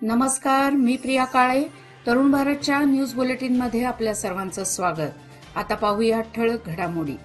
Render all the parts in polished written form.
नमस्कार, मी प्रिया काळे. तरुण भारतच्या न्यूज बुलेटिनमध्ये आपल्या सर्वांचं स्वागत. आता पाहूया ठळक घडामोडी.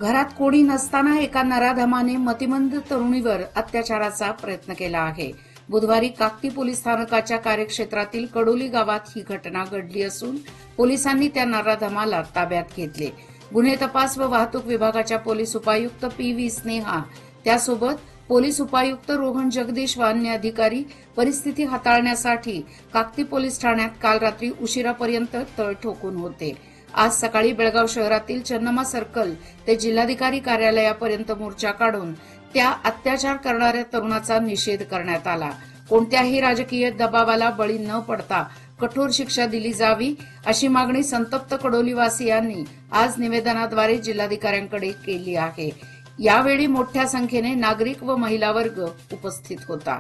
घरात कोणी नसताना एका नराधमाने मतिमंद तरुणीवर अत्याचाराचा प्रयत्न केला आहे. बुधवारी काकती पोलीस स्थानकाच्या कार्यक्षेत्रातील कडोली गावात ही घटना घडली असून पोलिसांनी त्या नराधमाला ताब्यात घेतले. गुन्हे तपास व वाहतूक विभागाच्या पोलीस उपायुक्त पी.व्ही. स्नेहा, त्यासोबत पोलीस उपायुक्त रोहन जगदीश व अन्य अधिकारी परिस्थिती हाताळण्यासाठी काकती पोलीस ठाण्यात काल रात्री उशिरापर्यंत तळ ठोकून होते. आज सकाळी बेळगाव शहरातील चन्नमा सर्कल ते जिल्हाधिकारी कार्यालयापर्यंत मोर्चा काढून त्या अत्याचार करणाऱ्या तरुणाचा निषेध करण्यात आला. कोणत्याही राजकीय दबावाला बळी न पडता कठोर शिक्षा दिली जावी अशी मागणी संतप्त कडोलीवासियांनी आज निवेदनाद्वारे जिल्हाधिकाऱ्यांकडे केली आहे. यावेळी मोठ्या संख्येने नागरिक व महिला वर्ग उपस्थित होता.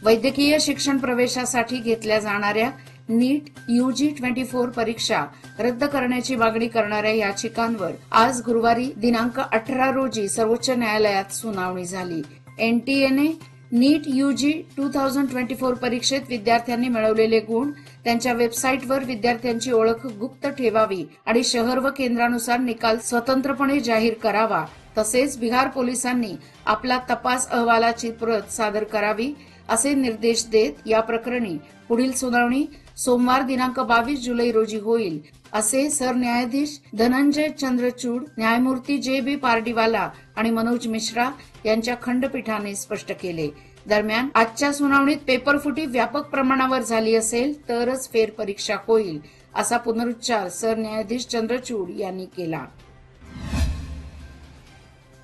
वैद्यकीय शिक्षण प्रवेशासाठी घेतल्या जाणाऱ्या नीट यूजी 24 परीक्षा रद्द करण्याची मागणी करणाऱ्या याचिकांवर आज गुरुवारी दिनांक 18 रोजी सर्वोच्च न्यायालयात सुनावणी झाली. एनटीएने नीट यूजी 2024 परीक्षेत विद्यार्थ्यांनी मिळवलेले गुण, त्यांच्या वेबसाईटवर विद्यार्थ्यांची ओळख गुप्त ठेवावी आणि शहर व केंद्रानुसार निकाल स्वतंत्रपणे जाहीर करावा. तसेच बिहार पोलिसांनी आपला तपास अहवालाची प्रत सादर करावी असे निर्देश देत या प्रकरणी पुढील सुनावणी सोमवार दिनांक 22 जुलै रोजी होईल, असे सरन्यायाधीश धनंजय चंद्रचूड, न्यायमूर्ती जे.बी. पारडीवाला आणि मनोज मिश्रा यांच्या खंडपीठाने स्पष्ट केले. दरम्यान आजच्या सुनावणीत पेपरफुटी व्यापक प्रमाणावर झाली असेल तरच फेरपरीक्षा होईल, असा पुनरुच्चार सरन्यायाधीश चंद्रचूड यांनी केला.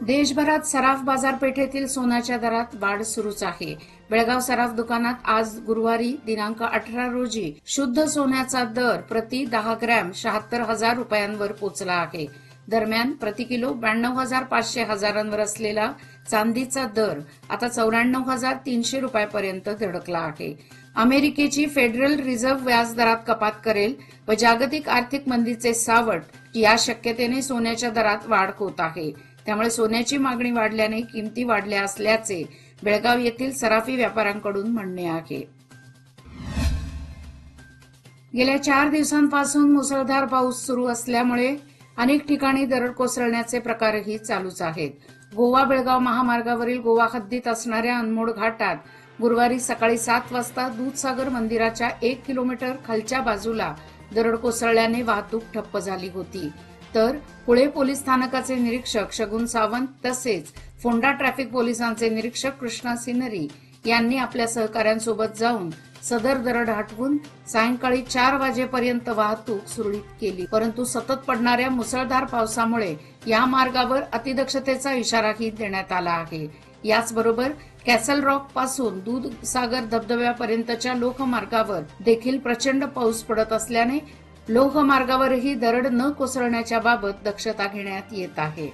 देशभरात सराफ बाजारपेठेतील सोन्याच्या दरात वाढ सुरूच आहे. बेळगाव सराफ दुकानात आज गुरुवारी दिनांक 18 रोजी शुद्ध सोन्याचा दर प्रति 10 ग्रॅम 76,000 रुपयांवर पोहोचला आहे. दरम्यान प्रति किलो 92,500 असलेला चांदीचा दर आता 94,300 रुपयापर्यंत धडकला आहे. अमेरिकेची फेडरल रिझर्व्ह व्याजदरात कपात करेल व जागतिक आर्थिक मंदीचे सावट या शक्यतेने सोन्याच्या दरात वाढ होत आहे. त्यामुळे सोन्याची मागणी वाढल्याने किमती वाढल्या असल्याचे बेळगाव येथील सराफी व्यापाऱ्यांकडून म्हणणे आहे. गेल्या 4 दिवसांपासून मुसळधार पाऊस सुरू असल्यामुळे अनेक ठिकाणी दरड कोसळण्याचे प्रकारही चालूच आहेत. गोवा बेळगाव महामार्गावरील गोवा हद्दीत असणाऱ्या अनमोड घाटात गुरुवारी सकाळी 7 वाजता दूधसागर मंदिराच्या 1 किलोमीटर खालच्या बाजूला दरड कोसळल्याने वाहतूक ठप्प झाली होती. तर पुणे पोलीस स्थानकाचे निरीक्षक शगुन सावंत तसेच फोंडा ट्रॅफिक पोलिसांचे निरीक्षक कृष्णा सिनरी यांनी आपल्या सहकाऱ्यांसोबत जाऊन सदर दरड हटवून सायंकाळी 4 वाजेपर्यंत वाहतूक सुरळीत केली. परंतु सतत पडणाऱ्या मुसळधार पावसामुळे या मार्गावर अतिदक्षतेचा इशाराही देण्यात आला आहे. याचबरोबर कॅसल रॉक पासून दूधसागर धबधब्यापर्यंतच्या लोहमार्गावर देखील प्रचंड पाऊस पडत असल्याने लोहमार्गावरही दरड न कोसळण्याच्या बाबत दक्षता घेण्यात येत आहे.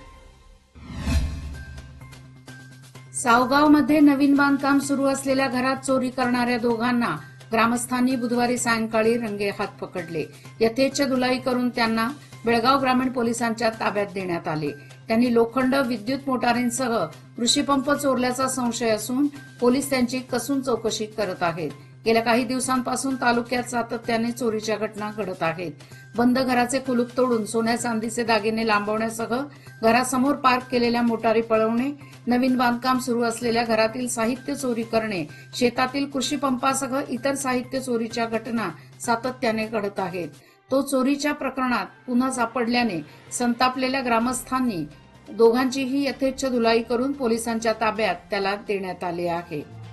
सावगावमध्ये नवीन बांधकाम सुरू असलेल्या घरात चोरी करणाऱ्या दोघांना ग्रामस्थांनी बुधवारी सायंकाळी रंगेहात पकडले. यथेच्छ धुलाई करून त्यांना बेळगाव ग्रामीण पोलिसांच्या ताब्यात देण्यात आले. त्यांनी लोखंड, विद्युत मोटारींसह कृषीपंप चोरल्याचा संशय असून पोलीस त्यांची कसून चौकशी करत आहेत. गेल्या काही दिवसांपासून तालुक्यात सातत्याने चोरीच्या घटना घडत आहेत. बंद घराचे कुलूप तोडून सोन्या चांदीचे दागिने लांबवण्यासह घरासमोर पार्क केलेल्या मोटारी पळवणे, नवीन बांधकाम सुरू असलेल्या घरातील साहित्य चोरी करणे, शेतातील कृषीपंपासह इतर साहित्य चोरीच्या घटना सातत्याने घडत आहेत. तो चोरीच्या प्रकरणात पुन्हा सापडल्याने संतापलेल्या ग्रामस्थांनी दोघांचीही यथेच्छ धुलाई करून पोलिसांच्या ताब्यात त्याला देण्यात आले आहे.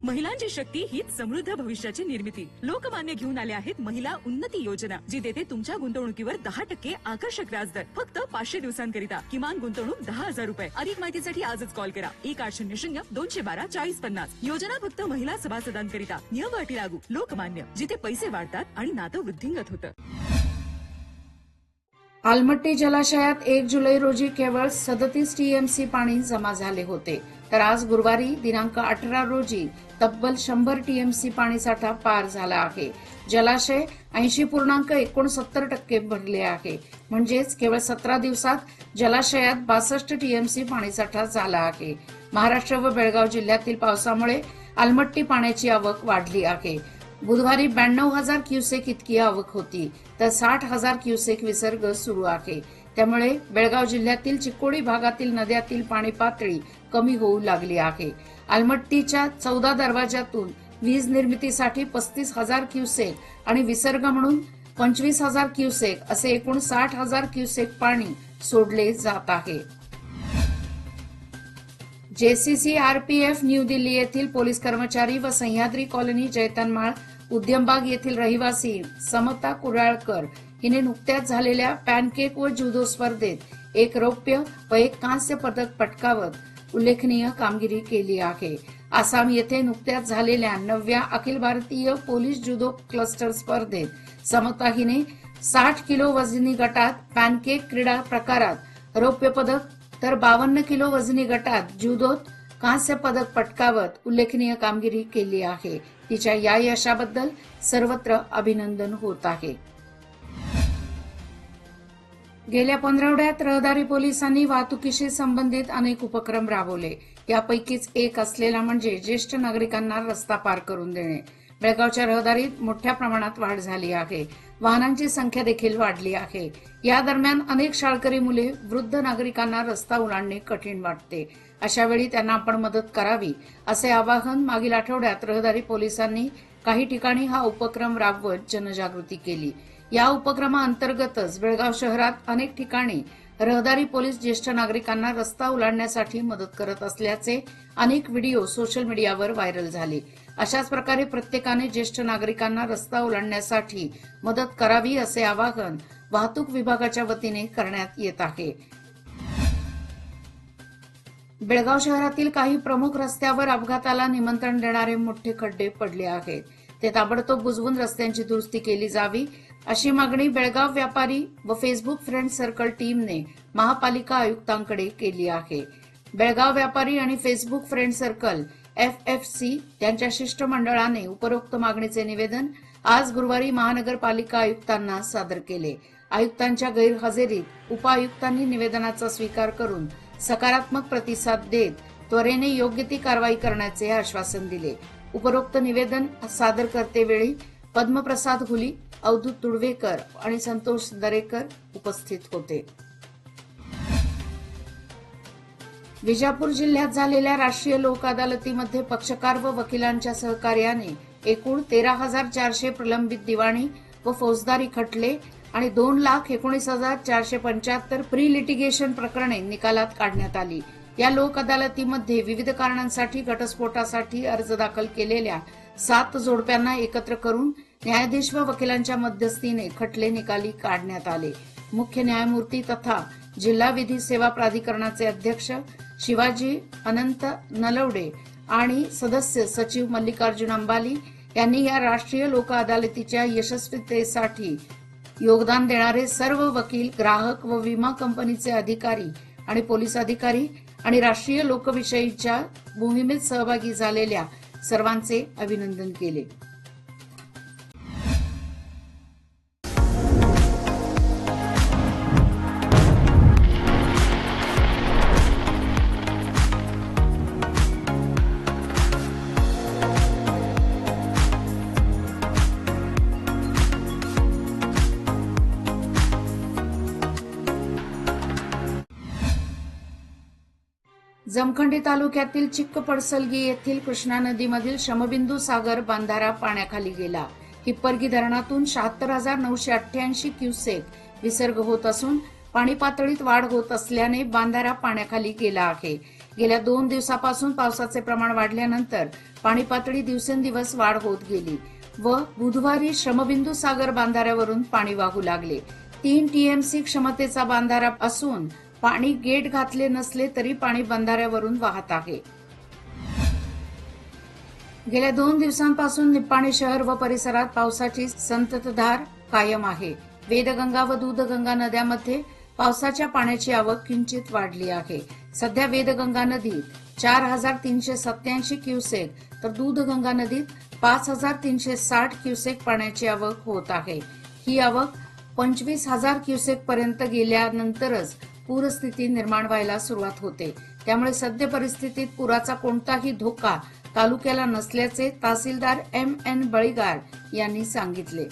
महिलांची शक्ती हीच समृद्ध भविष्याची निर्मिती. लोकमान्य घेऊन आले आहेत महिला उन्नती योजना, जी देते तुमच्या गुंतवणुकीवर 10% आकर्षक व्याजदर फक्त 500 दिवसांकरिता. किमान गुंतवणूक 10,000 रुपये. अधिक माहितीसाठी आजच कॉल करा 1800-212-4050. योजना फक्त महिला सभासदांकरिता. नियम अटी लागू. लोकमान्य, जिथे पैसे वाढतात आणि नातं वृद्धिंगत होतं. आलमट्टी जलाशयात 1 जुलै रोजी केवळ 37 टीएमसी पाणी जमा झाले होते, तर आज गुरुवारी दिनांक 18 रोजी तब्बल 100 टीएमसी पाणीसाठा पार झाला आहे. जलाशय 80.69% भरले आहे. म्हणजेच केवळ 17 दिवसात जलाशयात 62 टीएमसी पाणीसाठा झाला आहे. महाराष्ट्र व बेळगाव जिल्ह्यातील पावसामुळे अलमट्टी पाण्याची आवक वाढली आहे. बुधवारी 92,000 क्युसेक इतकी आवक होती, तर 60,000 क्युसेक विसर्ग सुरू आहे. त्यामुळे बेळगाव जिल्ह्यातील चिक्कोडी भागातील नद्यातील पाणी पातळी कमी होऊ लागली आहे. अलमट्टीच्या 14 दरवाजातून वीज निर्मितीसाठी 35,000 क्युसेक आणि विसर्ग म्हणून 25,000 क्युसेक असे एकूण 60,000 क्युसेक पाणी सोडले जात आहे. जेसीसी आरपीएफ न्यू दिल्ली येथील पोलीस कर्मचारी व सह्याद्री कॉलनी जैतनमाळ उद्यमबाग येथील रहिवासी समता कुराळकर हिने नुकत्याच झालेल्या पॅनकेक व जुदो स्पर्धेत एक रौप्य व एक कांस्य पदक पटकावत उल्लेखनीय कामगिरी केली आहे. आसाम येथे नुकत्याच झालेल्या 9व्या अखिल भारतीय पोलीस जुदो क्लस्टर स्पर्धेत समता हिने 60 किलो वजनी गटात पॅनकेक क्रीडा प्रकारात रौप्य पदक तर 52 किलो वजनी गटात जुदोत कांस्य पदक पटकावत उल्लेखनीय कामगिरी केली आहे. तिच्या या यशाबद्दल सर्वत्र अभिनंदन होत आहे. गेल्या पंधरवड्यात रहदारी पोलिसांनी वाहतुकीशी संबंधित अनेक उपक्रम राबवले. यापैकीच एक असलेला म्हणजे ज्येष्ठ नागरिकांना रस्ता पार करून देणे. बेळगावच्या रहदारीत मोठ्या प्रमाणात वाढ झाली आहे. वाहनांची संख्या देखील वाढली आहे. या दरम्यान अनेक शाळकरी मुले वृद्ध नागरिकांना रस्ता ओलांडणे कठीण वाटते. अशावेळी त्यांना आपण मदत करावी असे आवाहन मागील आठवड्यात रहदारी पोलिसांनी काही ठिकाणी हा उपक्रम राबवत जनजागृती केली. या उपक्रमाअंतर्गतच बेळगाव शहरात अनेक ठिकाणी रहदारी पोलीस ज्येष्ठ नागरिकांना रस्ता ओलांडण्यासाठी मदत करत असल्याचे अनेक व्हिडिओ सोशल मीडियावर व्हायरल झाले. अशाच प्रकारे प्रत्येकाने ज्येष्ठ नागरिकांना रस्ता ओलांडण्यासाठी मदत करावी असे आवाहन वाहतूक विभागाच्या वतीने करण्यात येत आहे. बेळगाव शहरातील काही प्रमुख रस्त्यावर अपघाताला निमंत्रण देणारे मोठे खड्डे पडले आहेत. ते ताबडतोब बुजवून रस्त्यांची दुरुस्ती केली जावी अशी मागणी बेळगाव व्यापारी व फेसबुक फ्रेंड सर्कल टीमने महापालिका आयुक्तांकडे केली आहे. बेळगाव व्यापारी आणि फेसबुक फ्रेंड सर्कल FFC यांच्या शिष्टमंडळाने उपरोक्त मागणीचे निवेदन आज गुरुवारी महानगरपालिका आयुक्तांना सादर केले. आयुक्तांच्या गैरहजेरीत उपायुक्तांनी निवेदनाचा स्वीकार करून सकारात्मक प्रतिसाद देत त्वरेने योग्य ती कारवाई करण्याचे आश्वासन दिले. उपरोक्त निवेदन सादर करतेवेळी पद्मप्रसाद हुली, अवधूत तुडवेकर आणि संतोष दरेकर उपस्थित होते. विजापूर जिल्ह्यात झालेल्या राष्ट्रीय लोक अदालतीमध्ये पक्षकार व वकिलांच्या सहकार्याने एकूण 13,400 प्रलंबित दिवाणी व फौजदारी खटले आणि 2,19,475 प्री लिटिगेशन प्रकरणे निकालात काढण्यात आली. या लोक अदालतीमध्ये विविध कारणांसाठी घटस्फोटासाठी अर्ज दाखल केलेल्या 7 जोडप्यांना एकत्र करून न्यायाधीश व वकिलांच्या मध्यस्थीने खटले निकाली काढण्यात आले. मुख्य न्यायमूर्ती तथा जिल्हा विधी सेवा प्राधिकरणाचे अध्यक्ष शिवाजी अनंत नलवडे आणि सदस्य सचिव मल्लिकार्जुन अंबाली यांनी या राष्ट्रीय लोक अदालतीच्या यशस्वीतेसाठी योगदान देणारे सर्व वकील, ग्राहक व विमा कंपनीचे अधिकारी आणि पोलीस अधिकारी आणि राष्ट्रीय लोकविषयीच्या मोहिमेत सहभागी झालेल्या सर्वांचे अभिनंदन केले. जमखंडी तालुक्यातील चिक्क पडसलगी येथील कृष्णा नदीमधील श्रमबिंदू सागर बांधारा पाण्याखाली गेला. हिप्परगी धरणातून 76,988 क्युसेक विसर्ग होत असून पाणी पातळीत वाढ होत असल्याने बांधारा पाण्याखाली गेला आहे. गेल्या 2 दिवसापासून पावसाचे प्रमाण वाढल्यानंतर पाणी पातळी दिवसेंदिवस वाढ होत गेली व बुधवारी श्रमबिंदू सागर बांधाऱ्यावरून पाणी वाहू लागले. 3 टीएमसी क्षमतेचा बांधारा असून पाणी गेट घातले नसले तरी पाणी बंधाऱ्यावरून वाहत आहे. गेल्या 2 दिवसांपासून निप्पाणी शहर व परिसरात पावसाची संततधार कायम आहे. वेदगंगा व दूधगंगा नद्यांमध्ये पावसाच्या पाण्याची आवक किंचित वाढली आहे. सध्या वेदगंगा नदीत 4,387 क्युसेक तर दूधगंगा नदीत 5,360 क्युसेक पाण्याची आवक होत आहे. ही आवक 25,000 क्युसेक पर्यंत गेल्यानंतरच पूरस्थिती निर्माण व्हायला सुरुवात होते. त्यामुळे सद्य परिस्थितीत पुराचा कोणताही धोका तालुक्याला नसल्याचे तहसीलदार M.N. बळीगार यांनी सांगितले.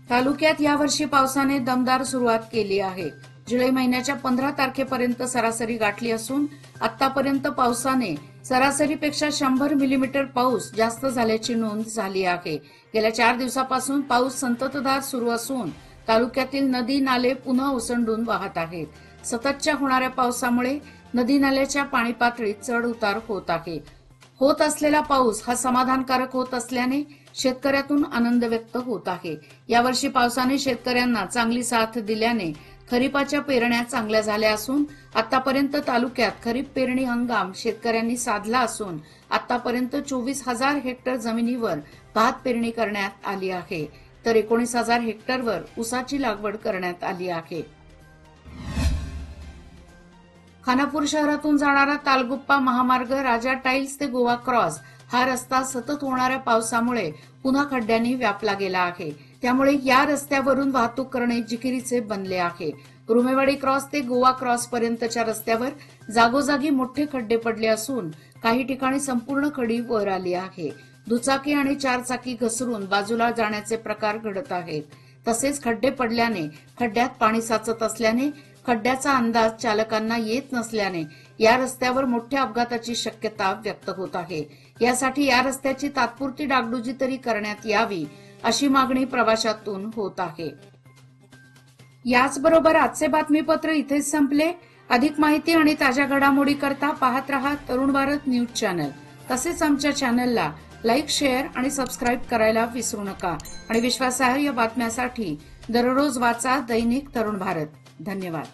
तालुक्यात यावर्षी पावसाने दमदार सुरुवात केली आहे. जुलै महिन्याच्या 15 तारखेपर्यंत सरासरी गाठली असून आतापर्यंत पावसाने सरासरीपेक्षा 100 मिलीमीटर पाऊस जास्त झाल्याची नोंद झाली आहे. गेल्या 4 दिवसापासून पाऊस संततधार सुरू असून तालुक्यातील नदी नाले पुन्हा ओसंडून वाहत आहेत. सततच्या होणाऱ्या पावसामुळे नदी नाल्याच्या पाणी पातळीत चढ उतार होत आहे. होत असलेला पाऊस हा समाधानकारक होत असल्याने शेतकऱ्यातून आनंद व्यक्त होत आहे. यावर्षी पावसाने शेतकऱ्यांना चांगली साथ दिल्याने खरीपाच्या पेरण्या चांगल्या झाल्या असून आतापर्यंत तालुक्यात खरीप पेरणी हंगाम शेतकऱ्यांनी साधला असून आतापर्यंत 24,000 हेक्टर जमिनीवर भात पेरणी करण्यात आली आहे, तर 19,000 हेक्टरवर ऊसाची लागवड करण्यात आली आहे. खानापूर शहरातून जाणारा तालगुप्पा महामार्ग राजा टाईल्स ते गोवा क्रॉस हा रस्ता सतत होणाऱ्या पावसामुळे पुन्हा खड्ड्यांनी व्यापला गेला आहे. त्यामुळे या रस्त्यावरून वाहतूक करणे जिकिरीचे बनले आहे. रुमेवाडी क्रॉस ते गोवा क्रॉस पर्यंतच्या रस्त्यावर जागोजागी मोठे खड्डे पडले असून काही ठिकाणी संपूर्ण खडी वर आली आहे. दुचाकी आणि 4 चाकी घसरून बाजूला जाण्याचे प्रकार घडत आहेत. तसेच खड्डे पडल्याने खड्ड्यात पाणी साचत असल्याने खड्ड्याचा अंदाज चालकांना येत नसल्याने या रस्त्यावर मोठ्या अपघाताची शक्यता व्यक्त होत आहे. यासाठी या रस्त्याची तात्पुरती डागडुजी तरी करण्यात यावी अशी मागणी प्रवाशातून होत आहे. याचबरोबर आजचे बातमीपत्र इथेच संपले. अधिक माहिती आणि ताज्या घडामोडी करता पाहत रहा तरुण भारत न्यूज चॅनल. तसेच आमच्या चॅनलला लाईक, शेअर आणि सबस्क्राईब करायला विसरू नका. आणि विश्वासार्ह बातम्यासाठी दररोज वाचा दैनिक तरुण भारत. धन्यवाद.